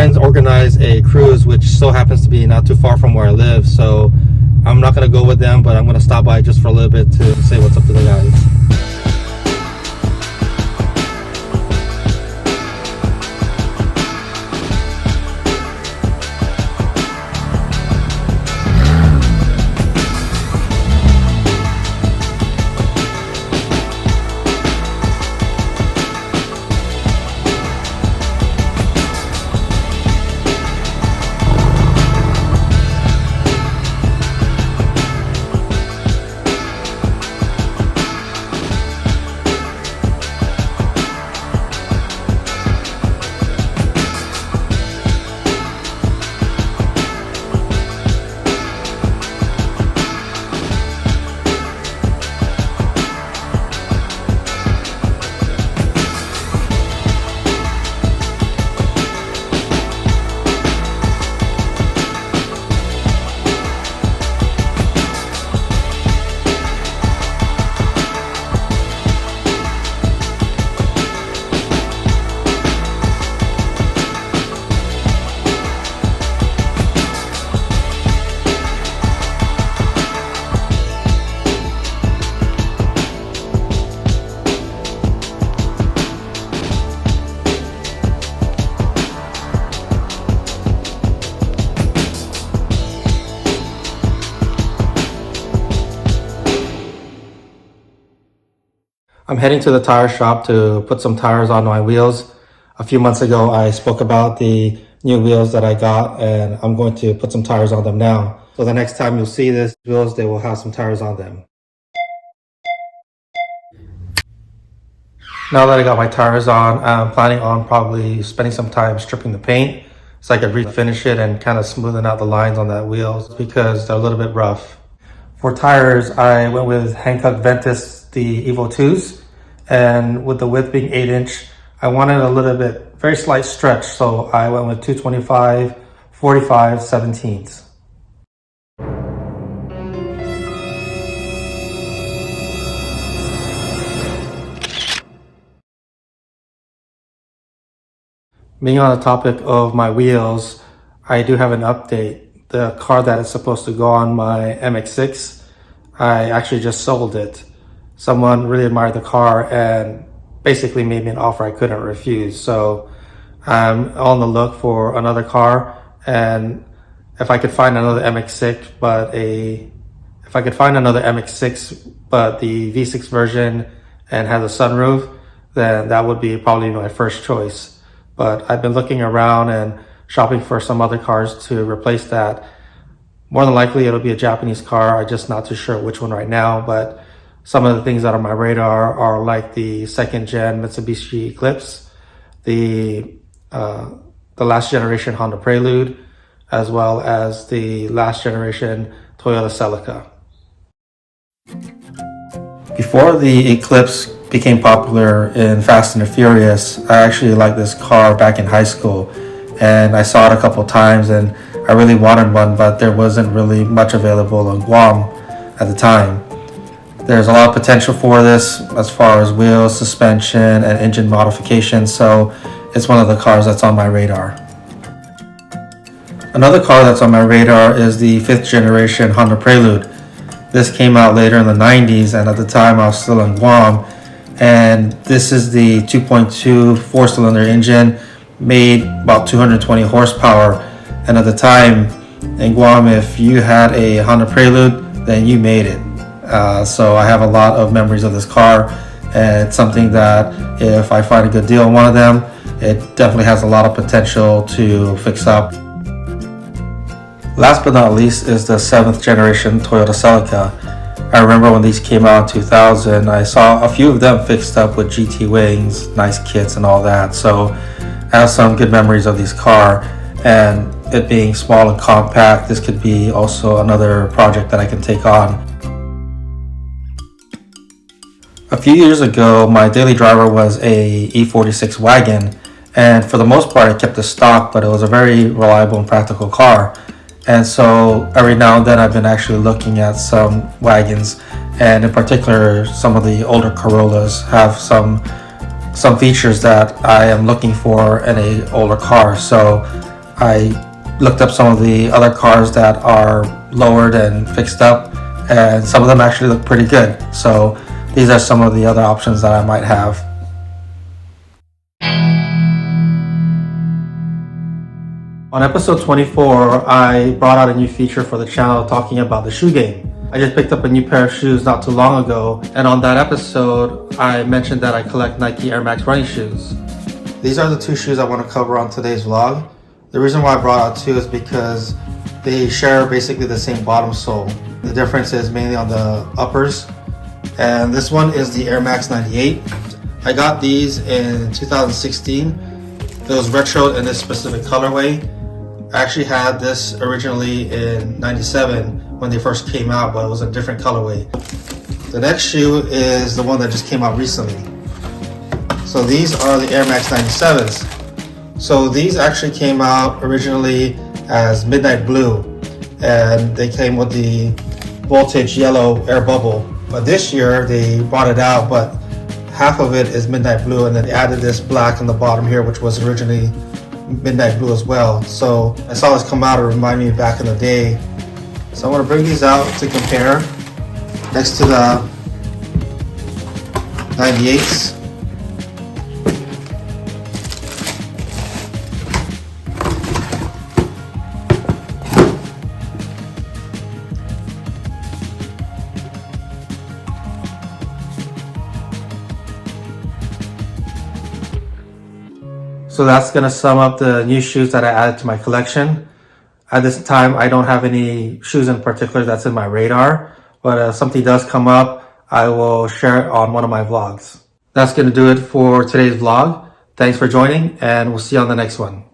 friends organized a cruise, which so happens to be not too far from where I live. So I'm not going to go with them, but I'm going to stop by just for a little bit to say what's up to the guys. I'm heading to the tire shop to put some tires on my wheels. A few months ago, I spoke about the new wheels that I got, and I'm going to put some tires on them now. So the next time you'll see these wheels, they will have some tires on them. Now that I got my tires on, I'm planning on probably spending some time stripping the paint so I can refinish it and kind of smoothing out the lines on that wheels because they're a little bit rough. For tires, I went with Hankook Ventus, the Evo 2s, and with the width being 8-inch, I wanted a little bit, very slight stretch, so I went with 225, 45, 17ths. Being on the topic of my wheels, I do have an update. The car that is supposed to go on my MX-6, I actually just sold it. Someone really admired the car and basically made me an offer I couldn't refuse. So I'm on the look for another car, and if I could find another MX-6, but the V6 version and has a sunroof, then that would be probably my first choice. But I've been looking around and shopping for some other cars to replace that. More than likely it'll be a Japanese car. I'm just not too sure which one right now, but some of the things that are on my radar are like the second gen Mitsubishi Eclipse, the last generation Honda Prelude, as well as the last generation Toyota Celica. Before the Eclipse became popular in Fast and the Furious, I actually liked this car back in high school, and I saw it a couple times and I really wanted one, but there wasn't really much available in Guam at the time. There's a lot of potential for this as far as wheels, suspension, and engine modification, so it's one of the cars that's on my radar. Another car that's on my radar is the 5th generation Honda Prelude. This came out later in the 90s, and at the time I was still in Guam, and this is the 2.2 4-cylinder engine, made about 220 horsepower, and at the time in Guam, if you had a Honda Prelude, then you made it. So I have a lot of memories of this car, and it's something that if I find a good deal on one of them, it definitely has a lot of potential to fix up. Last but not least is the 7th generation Toyota Celica. I remember when these came out in 2000, I saw a few of them fixed up with GT wings, nice kits and all that. So I have some good memories of this car, and it being small and compact, this could be also another project that I can take on. A few years ago, my daily driver was a E46 wagon, and for the most part I kept the stock, but it was a very reliable and practical car. And so every now and then I've been actually looking at some wagons, and in particular some of the older Corollas have some features that I am looking for in a older car. So I looked up some of the other cars that are lowered and fixed up, and some of them actually look pretty good. So these are some of the other options that I might have. On episode 24, I brought out a new feature for the channel talking about the shoe game. I just picked up a new pair of shoes not too long ago, and on that episode, I mentioned that I collect Nike Air Max running shoes. These are the two shoes I want to cover on today's vlog. The reason why I brought out two is because they share basically the same bottom sole. The difference is mainly on the uppers. And this one is the Air Max 98. I got these in 2016. It was retroed in this specific colorway. I actually had this originally in 97 when they first came out, but it was a different colorway. The next shoe is the one that just came out recently. So these are the Air Max 97s. So these actually came out originally as Midnight Blue, and they came with the voltage yellow air bubble. But this year they brought it out, but half of it is Midnight Blue, and then they added this black on the bottom here, which was originally Midnight Blue as well. So I saw this come out, it reminded me back in the day. So I want to bring these out to compare next to the 98s. So that's going to sum up the new shoes that I added to my collection. At this time, I don't have any shoes in particular that's in my radar, but if something does come up, I will share it on one of my vlogs. That's going to do it for today's vlog. Thanks for joining, and we'll see you on the next one.